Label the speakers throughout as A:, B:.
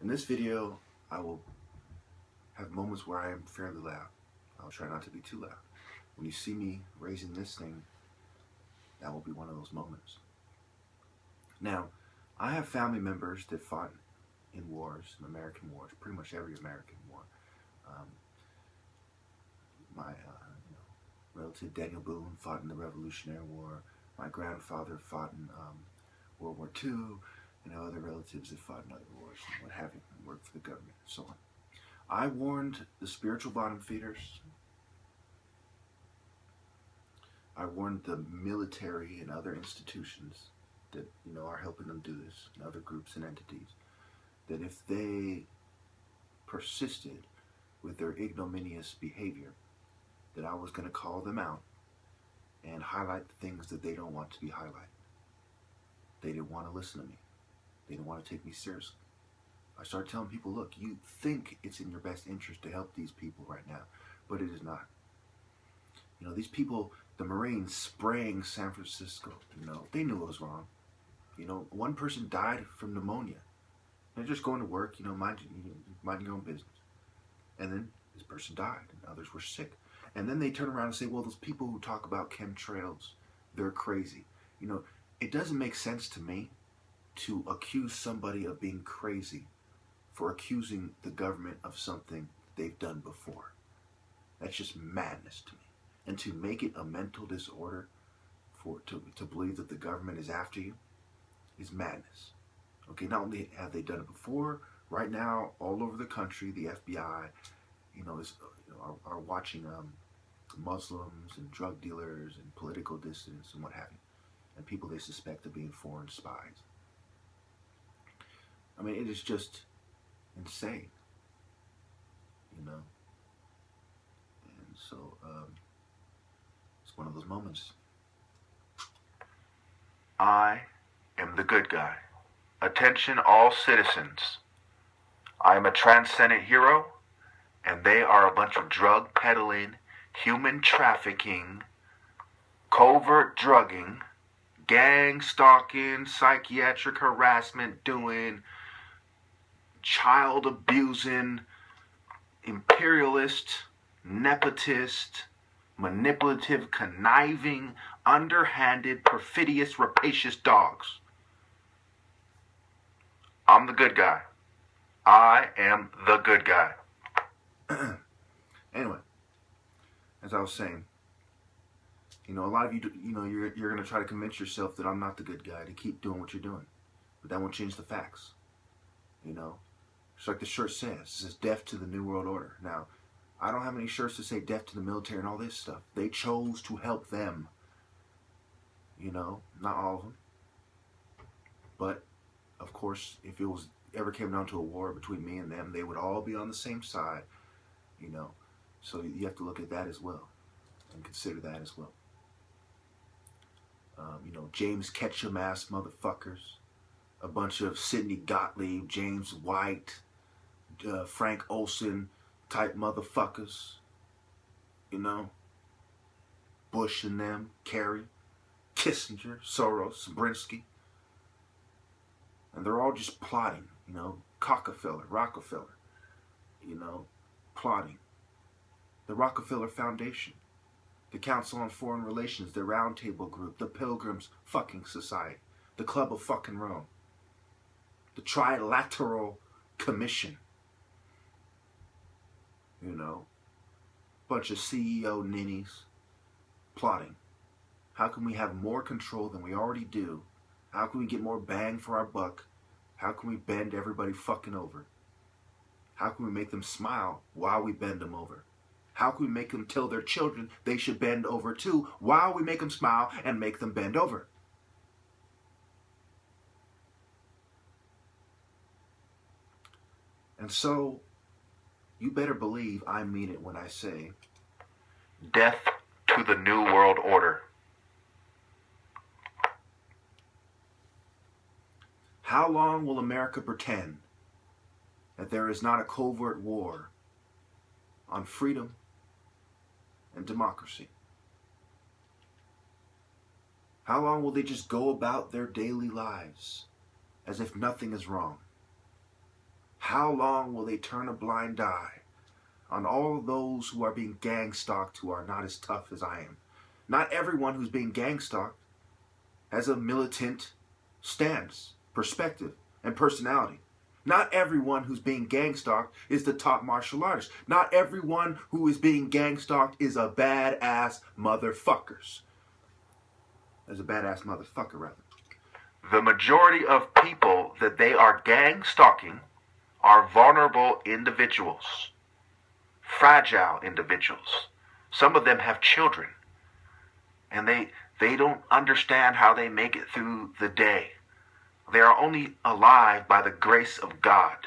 A: In this video, I will have moments where I am fairly loud. I'll try not to be too loud. When you see me raising this thing, that will be one of those moments. Now, I have family members that fought in wars, in American wars, pretty much every American war. My relative Daniel Boone fought in the Revolutionary War. My grandfather fought in World War II, and other relatives that fought in other wars, and what have you, and worked for the government, and so on. I warned the spiritual bottom feeders. I warned the military and other institutions that are helping them do this, and other groups and entities, that if they persisted with their ignominious behavior, that I was going to call them out and highlight the things that they don't want to be highlighted. They didn't want to listen to me. They didn't want to take me seriously. I started telling people, look, you think it's in your best interest to help these people right now, but it is not. These people, the Marines spraying San Francisco, they knew it was wrong. One person died from pneumonia. They're just going to work, mind your own business. And then this person died, and others were sick. And then they turn around and say, well, those people who talk about chemtrails, they're crazy. It doesn't make sense to me to accuse somebody of being crazy for accusing the government of something they've done before. That's just madness to me. And to make it a mental disorder to believe that the government is after you is madness. Okay, not only have they done it before, right now, all over the country, the FBI, are watching Muslims and drug dealers and political dissidents and what have you, and people they suspect of being foreign spies. I mean, it is just insane, And so, it's one of those moments. I am the good guy. Attention all citizens. I am a transcendent hero, and they are a bunch of drug peddling, human trafficking, covert drugging, gang stalking, psychiatric harassment doing, child abusing, imperialist, nepotist, manipulative, conniving, underhanded, perfidious, rapacious dogs. I'm the good guy. I am the good guy. Anyway, as I was saying, a lot of you, you're going to try to convince yourself that I'm not the good guy to keep doing what you're doing. But that won't change the facts. It's like the shirt says. It says death to the New World Order. Now, I don't have any shirts that say death to the military and all this stuff. They chose to help them. Not all of them. But, of course, if it was ever came down to a war between me and them, they would all be on the same side. So you have to look at that as well and consider that as well. James Ketchum ass motherfuckers, a bunch of Sidney Gottlieb, James White, Frank Olson type motherfuckers, Bush and them, Kerry, Kissinger, Soros, Brinsky, and they're all just plotting, Rockefeller, plotting. The Rockefeller Foundation, the Council on Foreign Relations, the Roundtable Group, the Pilgrims fucking Society, the Club of fucking Rome, the Trilateral Commission, bunch of CEO ninnies plotting. How can we have more control than we already do? How can we get more bang for our buck? How can we bend everybody fucking over? How can we make them smile while we bend them over? How can we make them tell their children they should bend over too while we make them smile and make them bend over? And so, you better believe I mean it when I say, death to the New World Order. How long will America pretend that there is not a covert war on freedom and democracy? How long will they just go about their daily lives as if nothing is wrong? How long will they turn a blind eye on all those who are being gang-stalked who are not as tough as I am? Not everyone who's being gang-stalked has a militant stance, perspective, and personality. Not everyone who's being gang-stalked is the top martial artist. Not everyone who is being gang-stalked is a badass motherfuckers. As a badass motherfucker, rather. The majority of people that they are gang-stalking are vulnerable individuals. Fragile individuals. Some of them have children. And they don't understand how they make it through the day. They are only alive by the grace of God.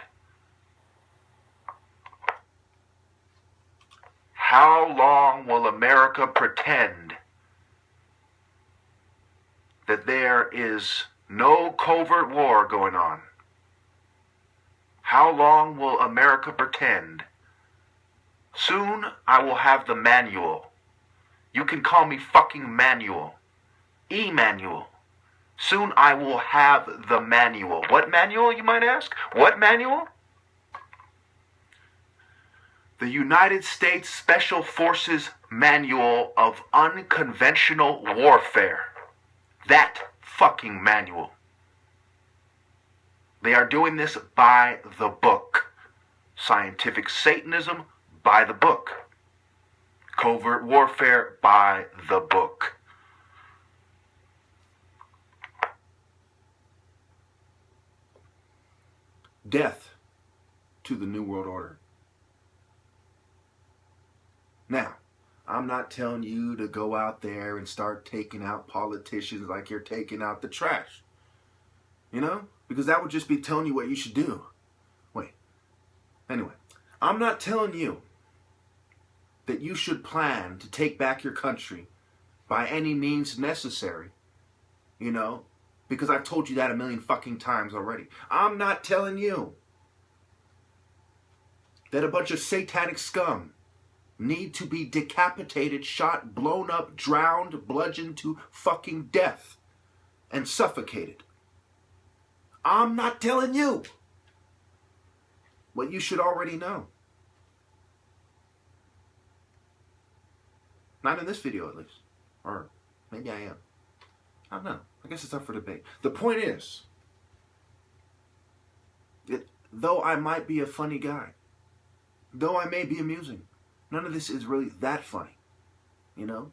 A: How long will America pretend that there is no covert war going on? How long will America pretend? Soon I will have the manual. You can call me fucking Manual. Emmanuel. Soon I will have the manual. What manual, you might ask? What manual? The United States Special Forces Manual of Unconventional Warfare. That fucking manual. They are doing this by the book. Scientific Satanism by the book. Covert warfare by the book. Death to the New World Order. Now, I'm not telling you to go out there and start taking out politicians like you're taking out the trash. You know? Because that would just be telling you what you should do. Wait. Anyway, I'm not telling you that you should plan to take back your country by any means necessary. You know? Because I've told you that a million fucking times already. I'm not telling you that a bunch of satanic scum need to be decapitated, shot, blown up, drowned, bludgeoned to fucking death, and suffocated. I'm not telling you what you should already know. Not in this video, at least. Or maybe I am. I don't know. I guess it's up for debate. The point is that though I might be a funny guy, though I may be amusing, none of this is really that funny. You know?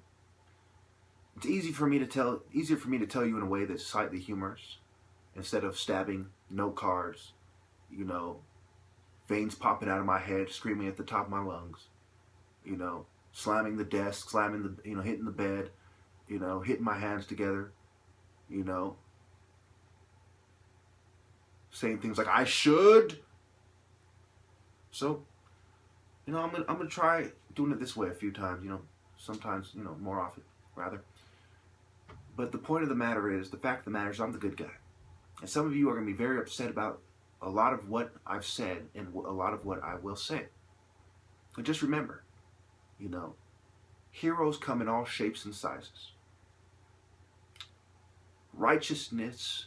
A: It's easier for me to tell you in a way that's slightly humorous, instead of stabbing, no cars, you know, veins popping out of my head, screaming at the top of my lungs, you know, slamming the desk, slamming the, you know, hitting the bed, you know, hitting my hands together, you know, saying things like I should. So, you know, I'm gonna try doing it this way a few times, you know, sometimes, you know, more often, rather. But the point of the matter is, the fact of the matter is, I'm the good guy. And some of you are going to be very upset about a lot of what I've said and a lot of what I will say. But just remember, you know, heroes come in all shapes and sizes. Righteousness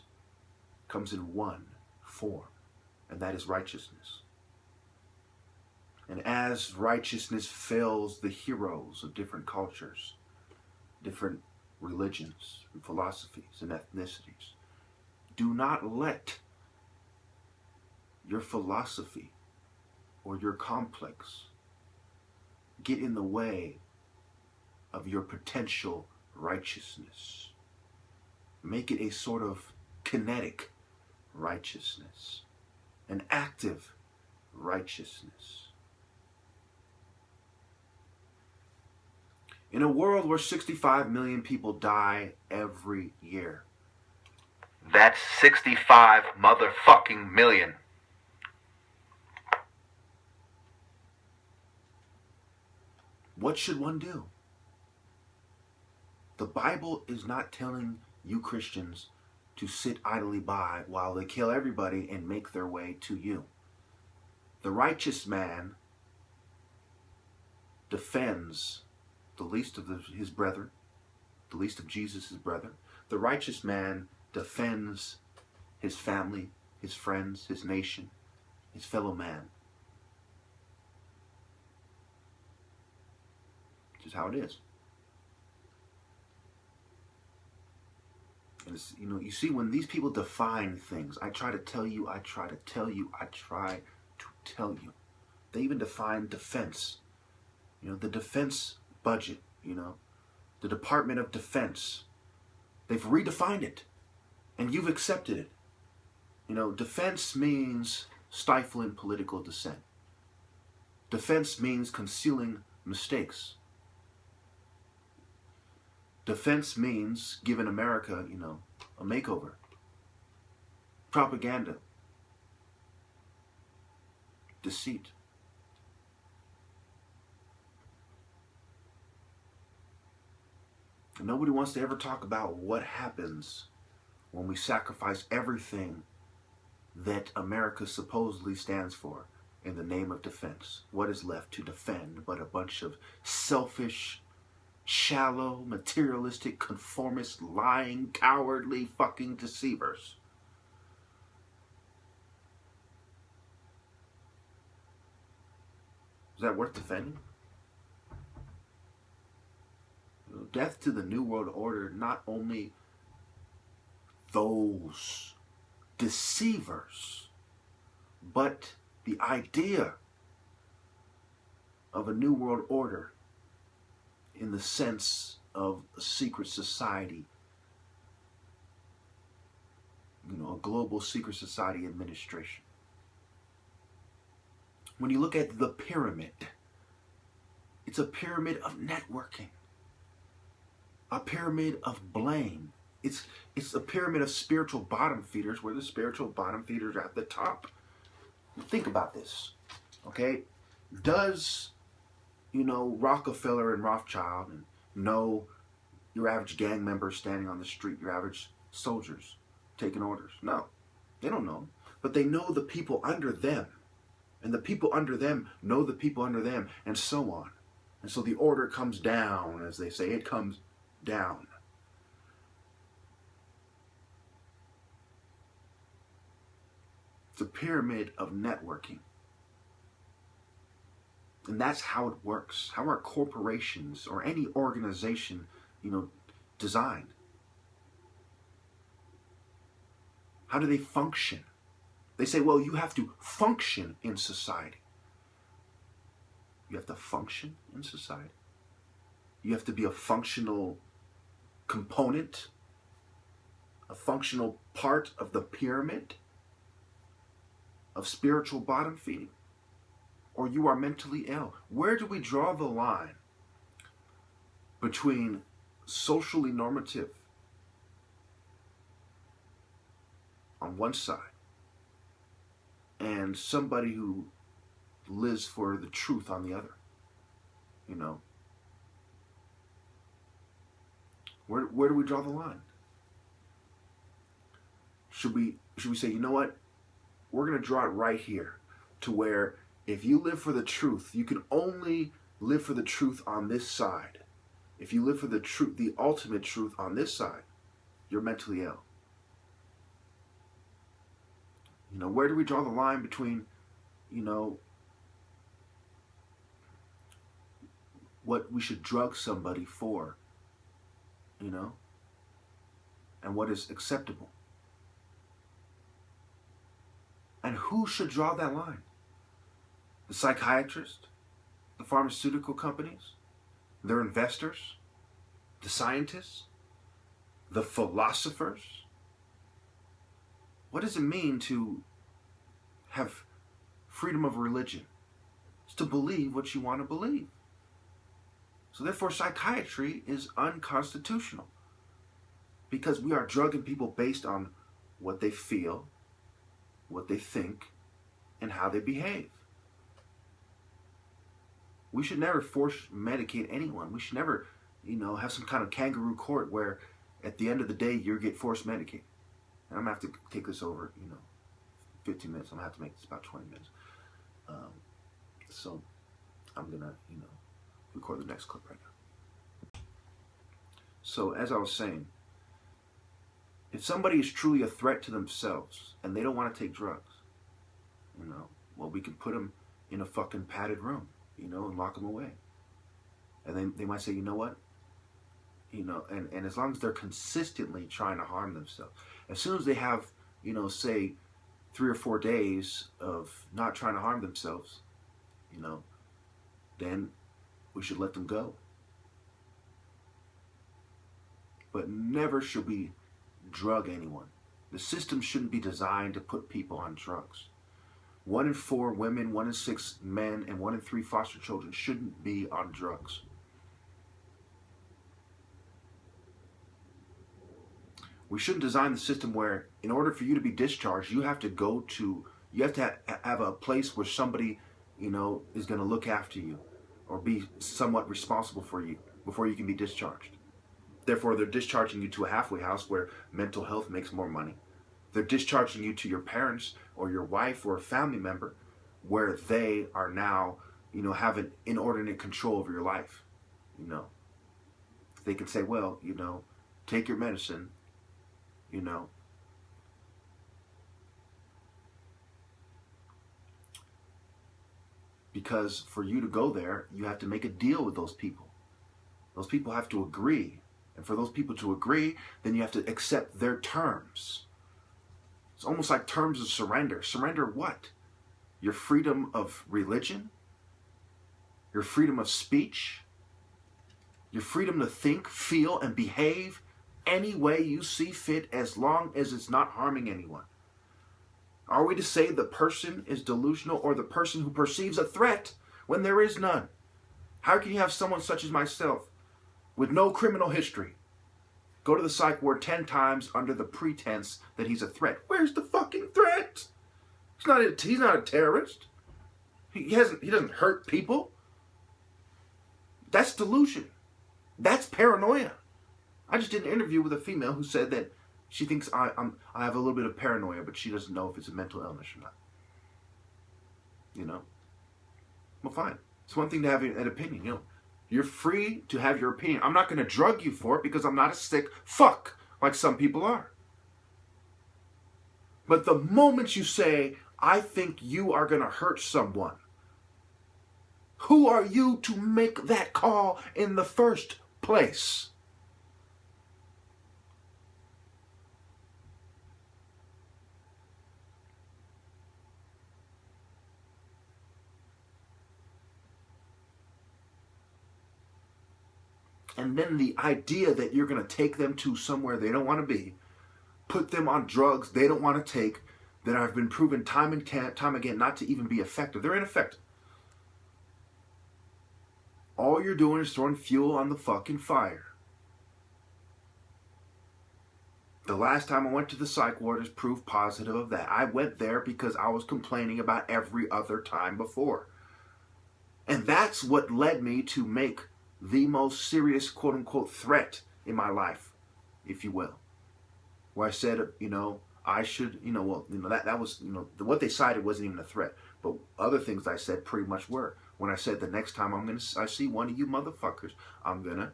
A: comes in one form, and that is righteousness. And as righteousness fills the heroes of different cultures, different religions and philosophies and ethnicities, do not let your philosophy or your complex get in the way of your potential righteousness. Make it a sort of kinetic righteousness, an active righteousness. In a world where 65 million people die every year. That's 65 motherfucking million. What should one do? The Bible is not telling you Christians to sit idly by while they kill everybody and make their way to you. The righteous man defends the least of his brethren, the least of Jesus' brethren. The righteous man defends his family, his friends, his nation, his fellow man. Which is how it is. And it's, you know, you see, when these people define things, I try to tell you, I try to tell you, I try to tell you. They even define defense. You know, the defense budget, you know, the Department of Defense. They've redefined it, and you've accepted it. You know, defense means stifling political dissent. Defense means concealing mistakes. Defense means giving America, you know, a makeover. Propaganda. Deceit. And nobody wants to ever talk about what happens when we sacrifice everything that America supposedly stands for in the name of defense. What is left to defend but a bunch of selfish, shallow, materialistic, conformist, lying, cowardly fucking deceivers? Is that worth defending? Death to the New World Order, not only those deceivers, but the idea of a New World Order in the sense of a secret society, you know, a global secret society administration. When you look at the pyramid, it's a pyramid of networking, a pyramid of blame. It's a pyramid of spiritual bottom feeders where the spiritual bottom feeders are at the top. Think about this, okay? Does, you know, Rockefeller and Rothschild and know your average gang member standing on the street, your average soldiers taking orders? No, they don't know. But they know the people under them. And the people under them know the people under them, and so on. And so the order comes down, as they say. It comes down. It's a pyramid of networking. And that's how it works. How are corporations or any organization, you know, designed? How do they function? They say, well, you have to function in society. You have to function in society. You have to be a functional component, a functional part of the pyramid of spiritual bottom feeding, or you are mentally ill. Where do we draw the line between socially normative on one side and somebody who lives for the truth on the other? You know, where do we draw the line? Should we say, you know what, we're going to draw it right here, to where if you live for the truth, you can only live for the truth on this side. If you live for the truth, the ultimate truth on this side, you're mentally ill. You know, where do we draw the line between, you know, what we should drug somebody for, you know, and what is acceptable? And who should draw that line? The psychiatrist, the pharmaceutical companies, their investors, the scientists, the philosophers? What does it mean to have freedom of religion? It's to believe what you want to believe. So therefore, psychiatry is unconstitutional, because we are drugging people based on what they feel, what they think, and how they behave. We should never force medicate anyone. We should never, you know, have some kind of kangaroo court where at the end of the day you get forced medicated. And I'm going to have to take this over, you know, 15 minutes. I'm going to have to make this about 20 minutes. So I'm going to, you know, record the next clip right now. So as I was saying, if somebody is truly a threat to themselves and they don't want to take drugs, you know, Well, we can put them in a fucking padded room, you know, and lock them away. And they might say, you know what? You know, and as long as they're consistently trying to harm themselves, as soon as they have, you know, say 3 or 4 days of not trying to harm themselves, you know, then we should let them go. But never should we drug anyone. The system shouldn't be designed to put people on drugs. 1 in 4 women, 1 in 6 men, and 1 in 3 foster children shouldn't be on drugs. We shouldn't design the system where, in order for you to be discharged, you have to have a place where somebody, you know, is going to look after you or be somewhat responsible for you before you can be discharged. Therefore, they're discharging you to a halfway house where mental health makes more money. They're discharging you to your parents or your wife or a family member where they are now, you know, have an inordinate control over your life. You know, they can say, well, you know, take your medicine, you know. Because for you to go there, you have to make a deal with those people. Those people have to agree. And for those people to agree, then you have to accept their terms. It's almost like terms of surrender. Surrender what? Your freedom of religion? Your freedom of speech? Your freedom to think, feel, and behave any way you see fit as long as it's not harming anyone. Are we to say the person is delusional or the person who perceives a threat when there is none? How can you have someone such as myself with no criminal history go to the psych ward 10 times under the pretense that he's a threat? Where's the fucking threat? He's not a terrorist. He doesn't hurt people. That's delusion. That's paranoia. I just did an interview with a female who said that she thinks I have a little bit of paranoia, but she doesn't know if it's a mental illness or not. You know? Well, fine. It's one thing to have an opinion, you know. You're free to have your opinion. I'm not going to drug you for it because I'm not a sick fuck like some people are. But the moment you say, I think you are going to hurt someone, who are you to make that call in the first place? And then the idea that you're going to take them to somewhere they don't want to be, put them on drugs they don't want to take, that have been proven time and time again not to even be effective. They're ineffective. All you're doing is throwing fuel on the fucking fire. The last time I went to the psych ward is proof positive of that. I went there because I was complaining about every other time before. And that's what led me to make the most serious quote-unquote threat in my life, if you will. Where I said, you know, I should, you know, well, you know, that was, you know, what they cited wasn't even a threat. But other things I said pretty much were. When I said the next time I see one of you motherfuckers, I'm gonna,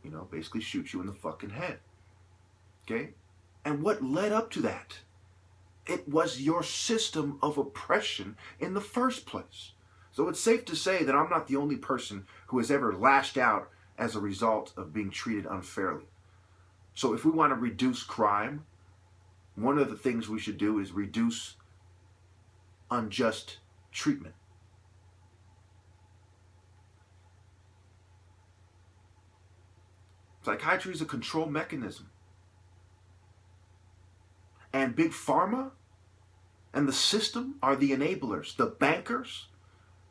A: you know, basically shoot you in the fucking head. Okay? And what led up to that? It was your system of oppression in the first place. So it's safe to say that I'm not the only person who has ever lashed out as a result of being treated unfairly. So if we want to reduce crime, one of the things we should do is reduce unjust treatment. Psychiatry is a control mechanism. And Big Pharma and the system are the enablers, the bankers,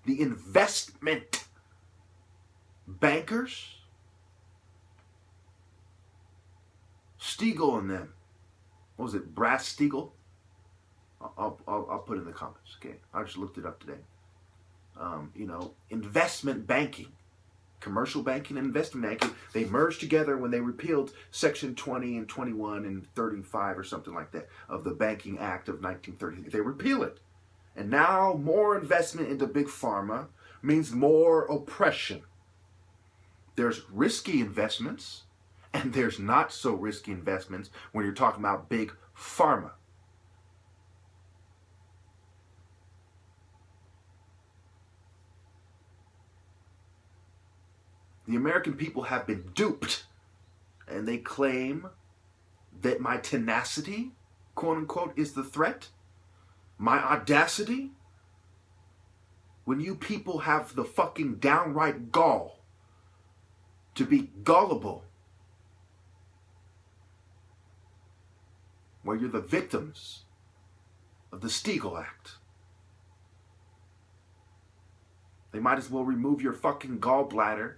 A: the investment bankers. Steagall and them. What was it? Glass-Steagall? I'll put it in the comments. Okay, I just looked it up today. You know, investment banking, commercial banking and investment banking, they merged together when they repealed Section 20 and 21 and 35 or something like that of the Banking Act of 1930. They repeal it. And now more investment into Big Pharma means more oppression. There's risky investments and there's not so risky investments when you're talking about Big Pharma. The American people have been duped, and they claim that my tenacity, quote unquote, is the threat. My audacity. When you people have the fucking downright gall to be gullible, where you're the victims of the Steagall Act. They might as well remove your fucking gallbladder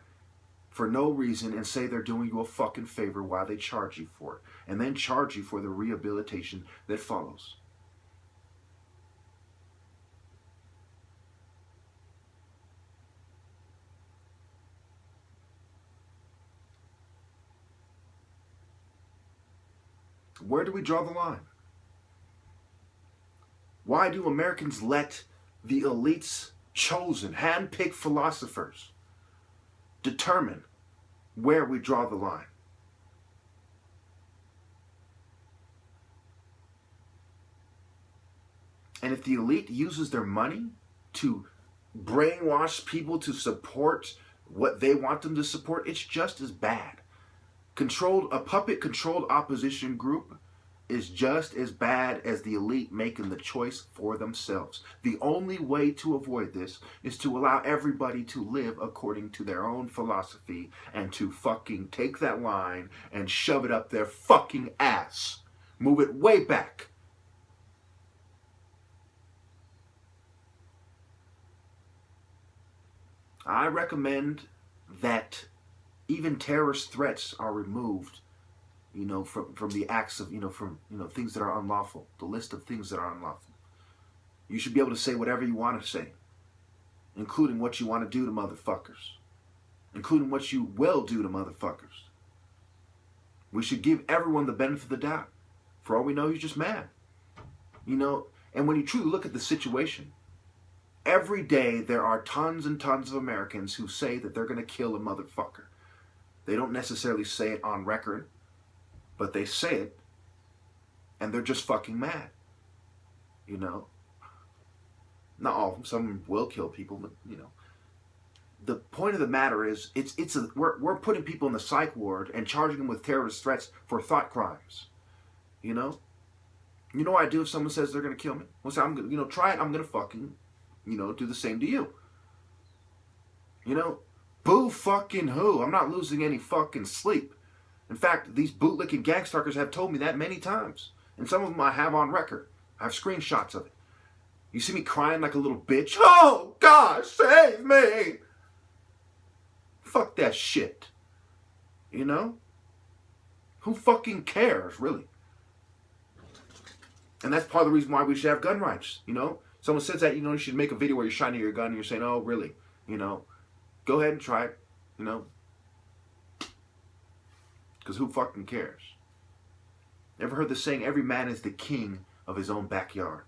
A: for no reason and say they're doing you a fucking favor while they charge you for it. And then charge you for the rehabilitation that follows. Where do we draw the line? Why do Americans let the elite's chosen, hand-picked philosophers determine where we draw the line? And if the elite uses their money to brainwash people to support what they want them to support, it's just as bad. A puppet-controlled opposition group is just as bad as the elite making the choice for themselves. The only way to avoid this is to allow everybody to live according to their own philosophy and to fucking take that line and shove it up their fucking ass. Move it way back. I recommend that even terrorist threats are removed, from the acts of, things that are unlawful, the list of things that are unlawful. You should be able to say whatever you want to say, including what you want to do to motherfuckers, including what you will do to motherfuckers. We should give everyone the benefit of the doubt. For all we know, he's just mad. And when you truly look at the situation, every day there are tons and tons of Americans who say that they're going to kill a motherfucker. They don't necessarily say it on record, but they say it, and they're just fucking mad. Not all of them. Some will kill people, but the point of the matter is, we're putting people in the psych ward and charging them with terrorist threats for thought crimes. You know what I do if someone says they're gonna kill me? Well, say I'm gonna, try it. I'm gonna fucking, do the same to you. Boo fucking who? I'm not losing any fucking sleep. In fact, these bootlicking gangstalkers have told me that many times. And some of them I have on record. I have screenshots of it. You see me crying like a little bitch? Oh, God, save me! Fuck that shit. Who fucking cares, really? And that's part of the reason why we should have gun rights, Someone says that, you should make a video where you're shining your gun and you're saying, oh, really? Go ahead and try it, Because who fucking cares? Ever heard the saying, every man is the king of his own backyard?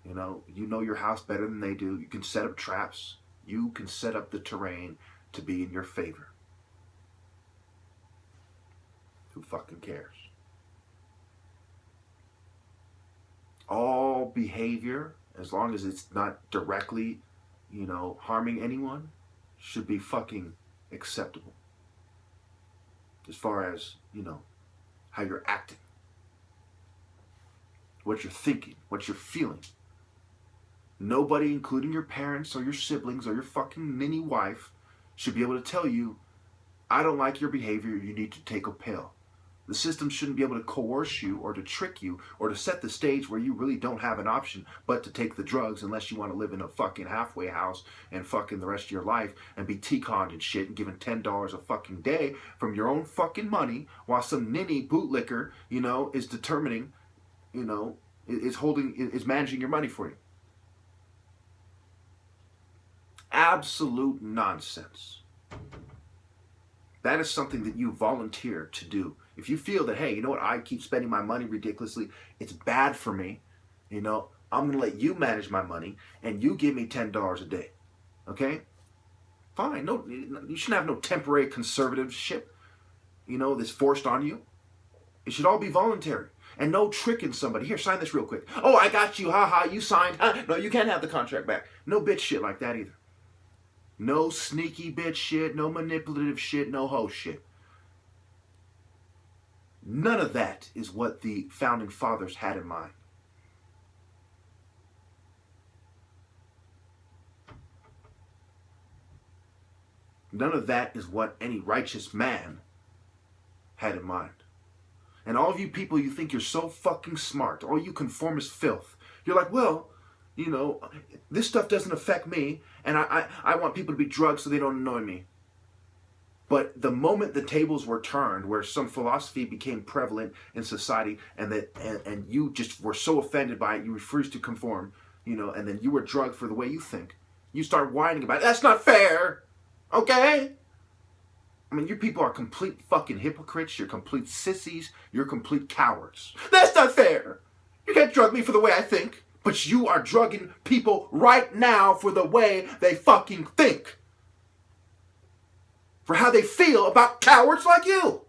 A: You know your house better than they do. You can set up traps. You can set up the terrain to be in your favor. Who fucking cares? All behavior, as long as it's not directly, harming anyone, should be fucking acceptable. As far as, how you're acting, what you're thinking, what you're feeling. Nobody, including your parents or your siblings or your fucking ninny wife, should be able to tell you, I don't like your behavior, you need to take a pill. The system shouldn't be able to coerce you or to trick you or to set the stage where you really don't have an option but to take the drugs unless you want to live in a fucking halfway house and fucking the rest of your life and be T-conned and shit and given $10 a fucking day from your own fucking money while some ninny bootlicker, is determining, is managing your money for you. Absolute nonsense. That is something that you volunteer to do. If you feel that, hey, you know what, I keep spending my money ridiculously, it's bad for me, I'm going to let you manage my money and you give me $10 a day. Okay? Fine. No, you shouldn't have no temporary conservatorship, that's forced on you. It should all be voluntary. And no tricking somebody. Here, sign this real quick. Oh, I got you. Ha ha, you signed. No, you can't have the contract back. No bitch shit like that either. No sneaky bitch shit, no manipulative shit, no hoe shit. None of that is what the founding fathers had in mind. None of that is what any righteous man had in mind. And all of you people, you think you're so fucking smart. All you conformist filth. You're like, well, you know, this stuff doesn't affect me, and I want people to be drugged so they don't annoy me. But the moment the tables were turned, where some philosophy became prevalent in society, and you just were so offended by it, you refused to conform, you know, and then you were drugged for the way you think, you start whining about it. That's not fair, okay? I mean, you people are complete fucking hypocrites. You're complete sissies. You're complete cowards. That's not fair. You can't drug me for the way I think. But you are drugging people right now for the way they fucking think. For how they feel about cowards like you.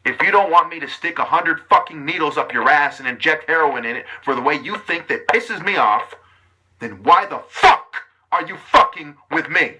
A: If you don't want me to stick 100 fucking needles up your ass and inject heroin in it for the way you think that pisses me off, then why the fuck are you fucking with me?